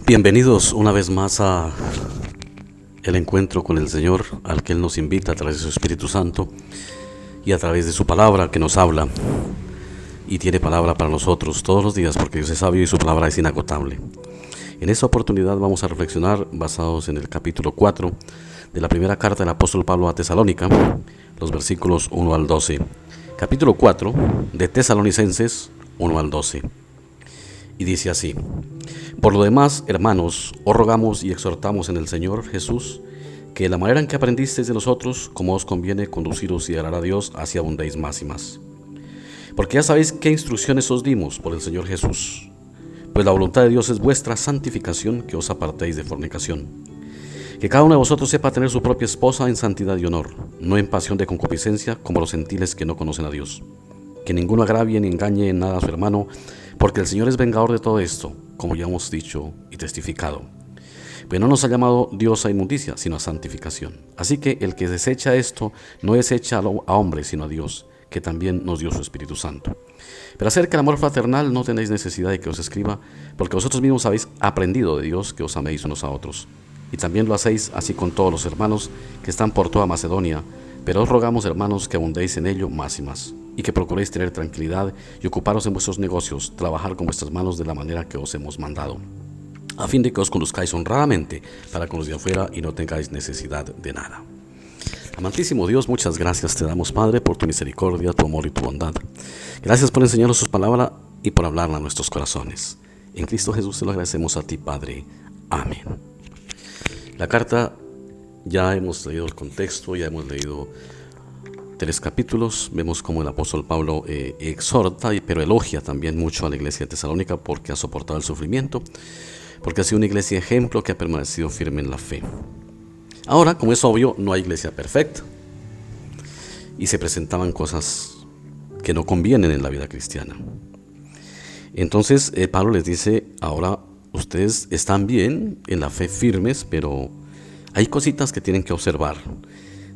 Bienvenidos una vez más a el encuentro con el Señor, al que Él nos invita a través de su Espíritu Santo y a través de su palabra que nos habla y tiene palabra para nosotros todos los días, porque Dios es sabio y su palabra es inagotable. En esta oportunidad vamos a reflexionar basados en el capítulo 4 de la primera carta del apóstol Pablo a Tesalónica, los versículos 1 al 12. Capítulo 4 de Tesalonicenses 1 al 12. Y dice así: por lo demás, hermanos, os rogamos y exhortamos en el Señor Jesús, que la manera en que aprendisteis de nosotros, como os conviene conduciros y adorar a Dios, así abundéis más y más. Porque ya sabéis qué instrucciones os dimos por el Señor Jesús. Pues la voluntad de Dios es vuestra santificación, que os apartéis de fornicación. Que cada uno de vosotros sepa tener su propia esposa en santidad y honor, no en pasión de concupiscencia, como los gentiles que no conocen a Dios. Que ninguno agravie ni engañe en nada a su hermano, porque el Señor es vengador de todo esto, como ya hemos dicho y testificado. Pues no nos ha llamado Dios a inmundicia, sino a santificación. Así que el que desecha esto, no desecha a hombres, sino a Dios, que también nos dio su Espíritu Santo. Pero acerca del amor fraternal no tenéis necesidad de que os escriba, porque vosotros mismos habéis aprendido de Dios que os améis unos a otros. Y también lo hacéis así con todos los hermanos que están por toda Macedonia. Pero os rogamos, hermanos, que abundéis en ello más y más, y que procuréis tener tranquilidad y ocuparos en vuestros negocios, trabajar con vuestras manos de la manera que os hemos mandado, a fin de que os conduzcáis honradamente para con los de afuera y no tengáis necesidad de nada. Amantísimo Dios, muchas gracias te damos, Padre, por tu misericordia, tu amor y tu bondad. Gracias por enseñarnos sus palabras y por hablarla a nuestros corazones. En Cristo Jesús te lo agradecemos a ti, Padre. Amén. La carta, ya hemos leído el contexto, ya hemos leído 3 capítulos. Vemos cómo el apóstol Pablo exhorta, pero elogia también mucho a la iglesia de Tesalónica porque ha soportado el sufrimiento, porque ha sido una iglesia ejemplo que ha permanecido firme en la fe. Ahora, como es obvio, no hay iglesia perfecta y se presentaban cosas que no convienen en la vida cristiana. Entonces Pablo les dice: ahora ustedes están bien en la fe, firmes, pero hay cositas que tienen que observar.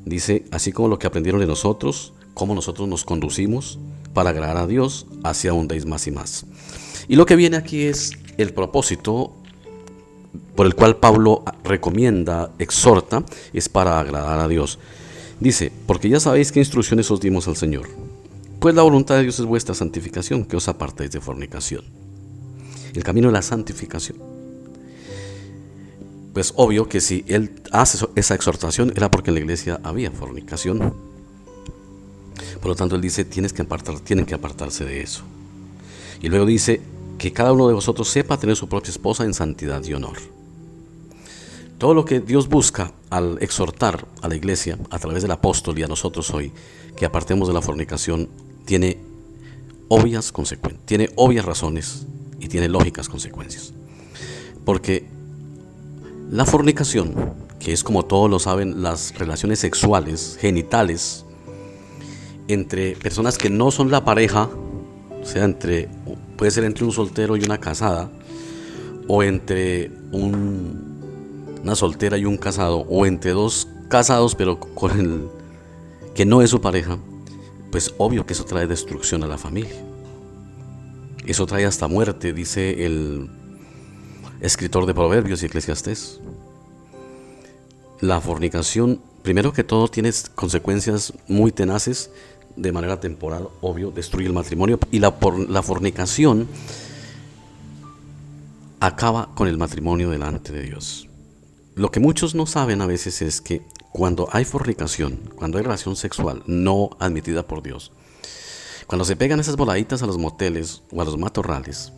Dice: así como lo que aprendieron de nosotros, cómo nosotros nos conducimos para agradar a Dios, así abundéis más y más. Y lo que viene aquí es el propósito por el cual Pablo recomienda, exhorta, es para agradar a Dios. Dice: porque ya sabéis qué instrucciones os dimos al Señor. Pues la voluntad de Dios es vuestra santificación, que os apartéis de fornicación. El camino de la santificación. Pues obvio que si él hace esa exhortación era porque en la iglesia había fornicación. Por lo tanto él dice: tienen que apartarse de eso. Y luego dice: que cada uno de vosotros sepa tener su propia esposa en santidad y honor. Todo lo que Dios busca al exhortar a la iglesia a través del apóstol y a nosotros hoy, que apartemos de la fornicación, tiene obvias consecuencias, tiene obvias razones y tiene lógicas consecuencias. Porque la fornicación, que es, como todos lo saben, las relaciones sexuales, genitales, entre personas que no son la pareja, o sea, puede ser entre un soltero y una casada, o entre una soltera y un casado, o entre dos casados pero con el que no es su pareja, pues obvio que eso trae destrucción a la familia. Eso trae hasta muerte, dice el escritor de Proverbios y Eclesiastés. La fornicación, primero que todo, tiene consecuencias muy tenaces. De manera temporal, obvio, destruye el matrimonio. Y la fornicación acaba con el matrimonio delante de Dios. Lo que muchos no saben a veces es que cuando hay fornicación, cuando hay relación sexual no admitida por Dios, cuando se pegan esas voladitas a los moteles o a los matorrales,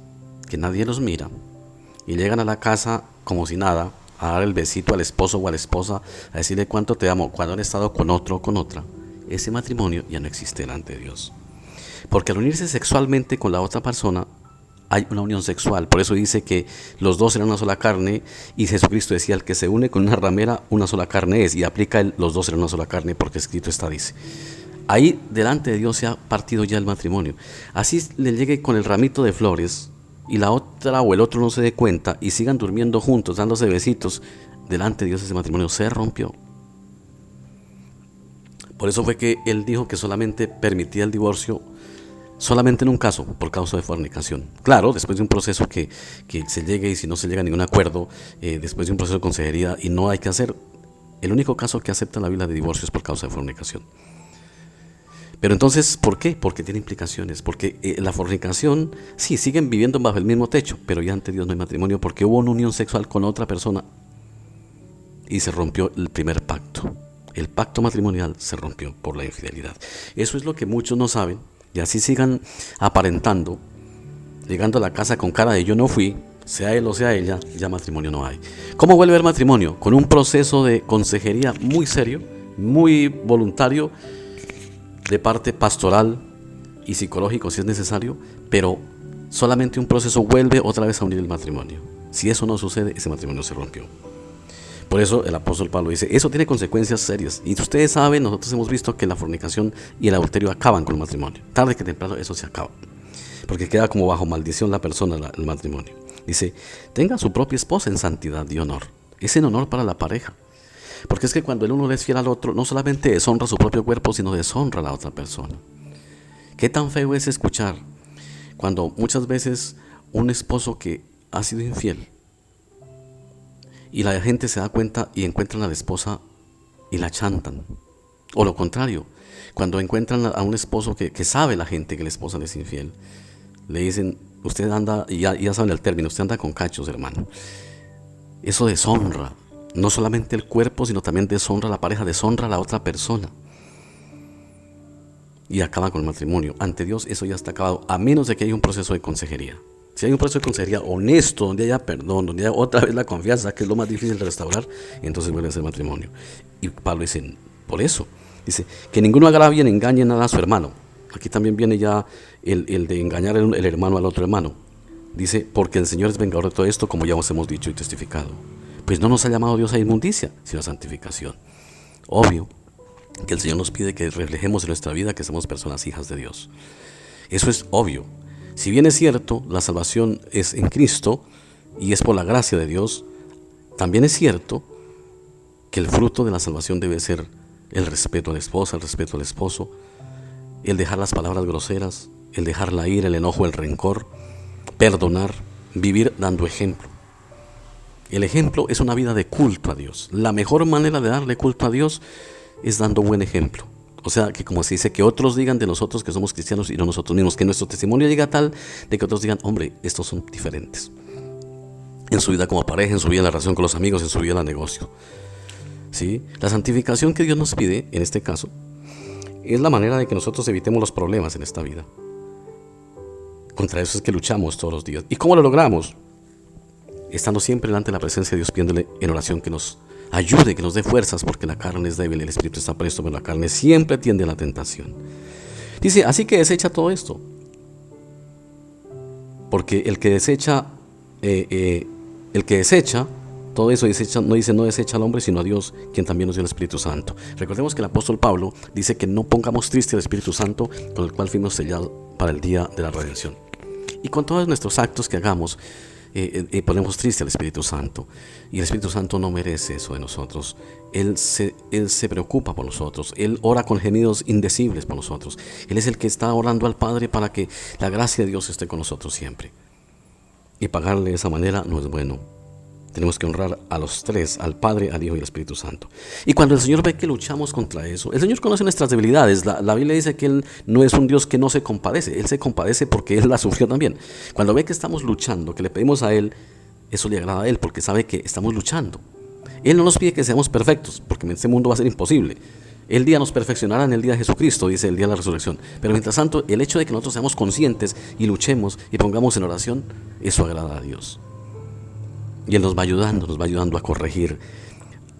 que nadie los mira, y llegan a la casa como si nada, a dar el besito al esposo o a la esposa, a decirle cuánto te amo, cuando han estado con otro o con otra, ese matrimonio ya no existe delante de Dios. Porque al unirse sexualmente con la otra persona, hay una unión sexual. Por eso dice que los dos eran una sola carne, y Jesucristo decía: el que se une con una ramera, una sola carne es. Y aplica los dos eran una sola carne, porque escrito está, dice. Ahí delante de Dios se ha partido ya el matrimonio. Así le llegue con el ramito de flores y la otra o el otro no se dé cuenta y sigan durmiendo juntos, dándose besitos, delante de Dios ese matrimonio se rompió. Por eso fue que él dijo que solamente permitía el divorcio solamente en un caso, por causa de fornicación. Claro, después de un proceso que se llegue, y si no se llega a ningún acuerdo, después de un proceso de consejería y no hay que hacer, el único caso que acepta la Biblia de divorcio es por causa de fornicación. Pero entonces, ¿por qué? Porque tiene implicaciones, porque la fornicación, sí, siguen viviendo bajo el mismo techo, pero ya ante Dios no hay matrimonio porque hubo una unión sexual con otra persona y se rompió el primer pacto. El pacto matrimonial se rompió por la infidelidad. Eso es lo que muchos no saben, y así sigan aparentando, llegando a la casa con cara de yo no fui, sea él o sea ella, ya matrimonio no hay. ¿Cómo vuelve el matrimonio? Con un proceso de consejería muy serio, muy voluntario, de parte pastoral y psicológico si es necesario, pero solamente un proceso vuelve otra vez a unir el matrimonio. Si eso no sucede, ese matrimonio se rompió. Por eso el apóstol Pablo dice, eso tiene consecuencias serias. Y ustedes saben, nosotros hemos visto que la fornicación y el adulterio acaban con el matrimonio. Tarde que temprano eso se acaba, porque queda como bajo maldición la persona, el matrimonio. Dice, tenga su propia esposa en santidad y honor. Es en honor para la pareja. Porque es que cuando el uno le es fiel al otro, no solamente deshonra su propio cuerpo, sino deshonra a la otra persona. ¿Qué tan feo es escuchar cuando muchas veces un esposo que ha sido infiel y la gente se da cuenta y encuentran a la esposa y la chantan? O lo contrario, cuando encuentran a un esposo que sabe la gente que la esposa le es infiel, le dicen, usted anda, y ya saben el término, usted anda con cachos, hermano. Eso deshonra. No solamente el cuerpo, sino también deshonra a la pareja, deshonra a la otra persona. Y acaba con el matrimonio. Ante Dios eso ya está acabado, a menos de que haya un proceso de consejería. Si hay un proceso de consejería honesto, donde haya perdón, donde haya otra vez la confianza, que es lo más difícil de restaurar, entonces vuelve a ser matrimonio. Y Pablo dice, por eso, dice, que ninguno agravie ni engañe nada a su hermano. Aquí también viene ya el de engañar el hermano al otro hermano. Dice, porque el Señor es vengador de todo esto, como ya os hemos dicho y testificado. Pues no nos ha llamado Dios a inmundicia, sino a santificación. Obvio que el Señor nos pide que reflejemos en nuestra vida que somos personas hijas de Dios. Eso es obvio. Si bien es cierto, la salvación es en Cristo y es por la gracia de Dios, también es cierto que el fruto de la salvación debe ser el respeto a la esposa, el respeto al esposo, el dejar las palabras groseras, el dejar la ira, el enojo, el rencor, perdonar, vivir dando ejemplo. El ejemplo es una vida de culto a Dios. La mejor manera de darle culto a Dios es dando buen ejemplo. O sea, que como se dice, que otros digan de nosotros que somos cristianos y no nosotros mismos, que nuestro testimonio llegue a tal de que otros digan, hombre, estos son diferentes. En su vida como pareja, en su vida en la relación con los amigos, en su vida en el negocio. ¿Sí? La santificación que Dios nos pide, en este caso, es la manera de que nosotros evitemos los problemas en esta vida. Contra eso es que luchamos todos los días. ¿Y cómo lo logramos? Estando siempre delante de la presencia de Dios, pidiéndole en oración que nos ayude, que nos dé fuerzas, porque la carne es débil, el espíritu está presto, pero la carne siempre tiende a la tentación. Dice, así que desecha todo esto, porque el que desecha todo eso, no desecha al hombre, sino a Dios, quien también nos dio el Espíritu Santo. Recordemos que el apóstol Pablo dice que no pongamos triste al Espíritu Santo, con el cual fuimos sellados para el día de la redención. Y con todos nuestros actos que hagamos, ponemos triste al Espíritu Santo, y el Espíritu Santo no merece eso de nosotros. Él se preocupa por nosotros, Él ora con gemidos indecibles por nosotros. Él es el que está orando al Padre para que la gracia de Dios esté con nosotros siempre, y pagarle de esa manera no es bueno. Tenemos que honrar a los tres, al Padre, al Hijo y al Espíritu Santo. Y cuando el Señor ve que luchamos contra eso, el Señor conoce nuestras debilidades. La Biblia dice que Él no es un Dios que no se compadece. Él se compadece porque Él la sufrió también. Cuando ve que estamos luchando, que le pedimos a Él, eso le agrada a Él porque sabe que estamos luchando. Él no nos pide que seamos perfectos, porque en este mundo va a ser imposible. El día nos perfeccionará en el día de Jesucristo, dice el día de la resurrección. Pero mientras tanto, el hecho de que nosotros seamos conscientes y luchemos y pongamos en oración, eso agrada a Dios. Y Él nos va ayudando a corregir,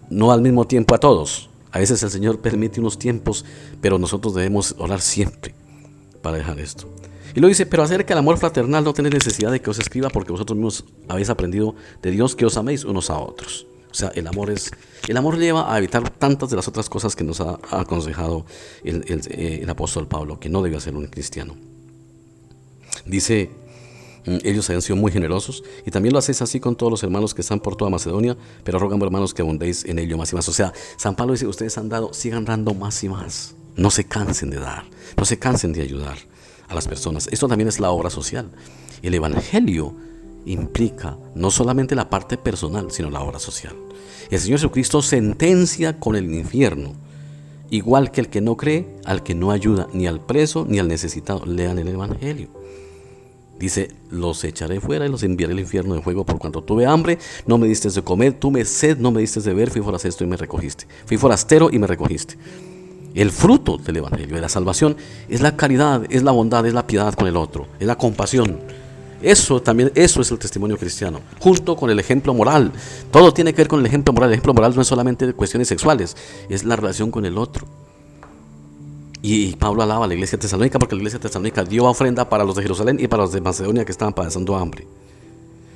no al mismo tiempo a todos. A veces el Señor permite unos tiempos, pero nosotros debemos orar siempre para dejar esto. Y luego dice, pero acerca del amor fraternal no tenéis necesidad de que os escriba, porque vosotros mismos habéis aprendido de Dios que os améis unos a otros. O sea, el amor lleva a evitar tantas de las otras cosas que nos ha aconsejado el apóstol Pablo, que no debe hacer un cristiano. Dice, ellos habían sido muy generosos, y también lo hacéis así con todos los hermanos que están por toda Macedonia, pero rogan, hermanos, que abundéis en ello más y más. O sea, San Pablo dice, ustedes han dado, sigan dando más y más. No se cansen de dar, no se cansen de ayudar. a las personas. Esto también es la obra social. El Evangelio implica no solamente la parte personal, sino la obra social. El Señor Jesucristo sentencia con el infierno, igual que el que no cree, al que no ayuda ni al preso ni al necesitado. Lean el Evangelio. Dice, los echaré fuera y los enviaré al infierno de fuego, por cuanto tuve hambre, no me diste de comer, tuve sed, no me diste de beber, fui forastero y me recogiste. Fui forastero y me recogiste. El fruto del Evangelio, de la salvación, es la caridad, es la bondad, es la piedad con el otro, es la compasión. Eso es el testimonio cristiano, junto con el ejemplo moral. Todo tiene que ver con el ejemplo moral. El ejemplo moral no es solamente de cuestiones sexuales, es la relación con el otro. Y Pablo alaba a la iglesia tesalónica, porque la iglesia tesalónica dio ofrenda para los de Jerusalén y para los de Macedonia que estaban pasando hambre.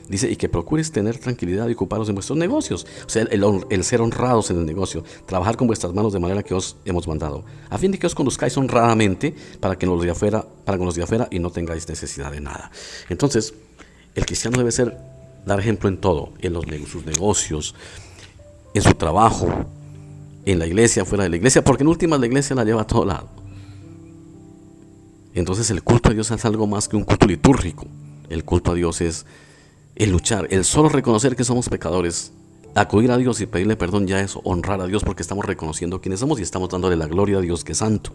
Dice, y que procures tener tranquilidad y ocuparos en vuestros negocios. O sea, el ser honrados en el negocio, trabajar con vuestras manos de manera que os hemos mandado, a fin de que os conduzcáis honradamente para con los de afuera y no tengáis necesidad de nada. Entonces, el cristiano debe dar ejemplo en todo, en sus negocios, en su trabajo, en la iglesia, fuera de la iglesia, porque en últimas la iglesia la lleva a todo lado. Entonces el culto a Dios es algo más que un culto litúrgico. El culto a Dios es el luchar, el solo reconocer que somos pecadores, acudir a Dios y pedirle perdón ya es honrar a Dios, porque estamos reconociendo quiénes somos y estamos dándole la gloria a Dios que es santo.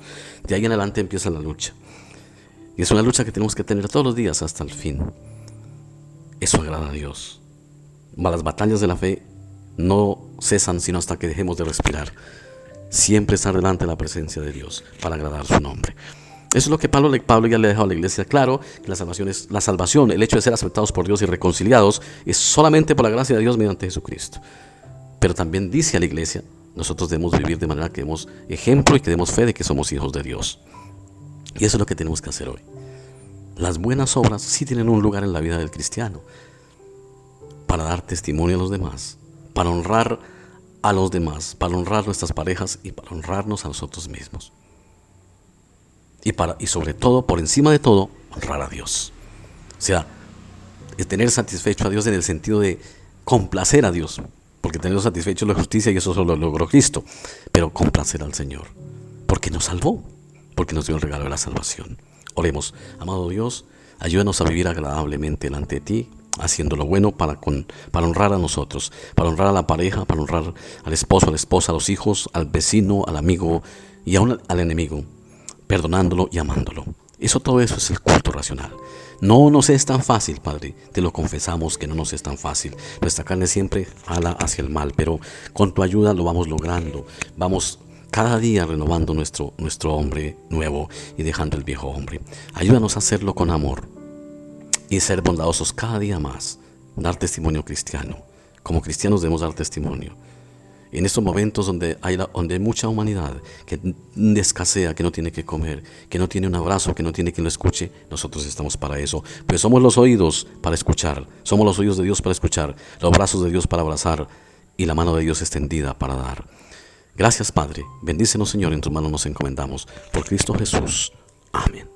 De ahí en adelante empieza la lucha. Y es una lucha que tenemos que tener todos los días hasta el fin. Eso agrada a Dios. Las batallas de la fe no cesan sino hasta que dejemos de respirar. Siempre estar delante de la presencia de Dios para agradar su nombre. Eso es lo que Pablo ya le ha dejado a la iglesia claro, que la salvación, el hecho de ser aceptados por Dios y reconciliados, es solamente por la gracia de Dios mediante Jesucristo. Pero también dice a la iglesia, nosotros debemos vivir de manera que demos ejemplo y que demos fe de que somos hijos de Dios. Y eso es lo que tenemos que hacer hoy. Las buenas obras sí tienen un lugar en la vida del cristiano, para dar testimonio a los demás, para honrar a los demás, para honrar nuestras parejas y para honrarnos a nosotros mismos. Y sobre todo, por encima de todo, honrar a Dios. O sea, es tener satisfecho a Dios en el sentido de complacer a Dios, porque tener satisfecho es la justicia y eso solo lo logró Cristo, pero complacer al Señor, porque nos salvó, porque nos dio el regalo de la salvación. Oremos. Amado Dios, ayúdanos a vivir agradablemente delante de ti, haciendo lo bueno para honrar a nosotros, para honrar a la pareja, para honrar al esposo, a la esposa, a los hijos, al vecino, al amigo y aún al enemigo, perdonándolo y amándolo. Todo eso es el culto racional. No nos es tan fácil, Padre, te lo confesamos que no nos es tan fácil. Nuestra carne siempre jala hacia el mal, pero con tu ayuda lo vamos logrando. Vamos cada día renovando nuestro hombre nuevo y dejando el viejo hombre. Ayúdanos a hacerlo con amor y ser bondadosos cada día más, dar testimonio cristiano. Como cristianos debemos dar testimonio. En estos momentos donde hay mucha humanidad que escasea, que no tiene que comer, que no tiene un abrazo, que no tiene quien lo escuche, nosotros estamos para eso. Pues somos los oídos para escuchar, somos los oídos de Dios para escuchar, los brazos de Dios para abrazar y la mano de Dios extendida para dar. Gracias, Padre. Bendícenos, Señor, en tus manos nos encomendamos. Por Cristo Jesús. Amén.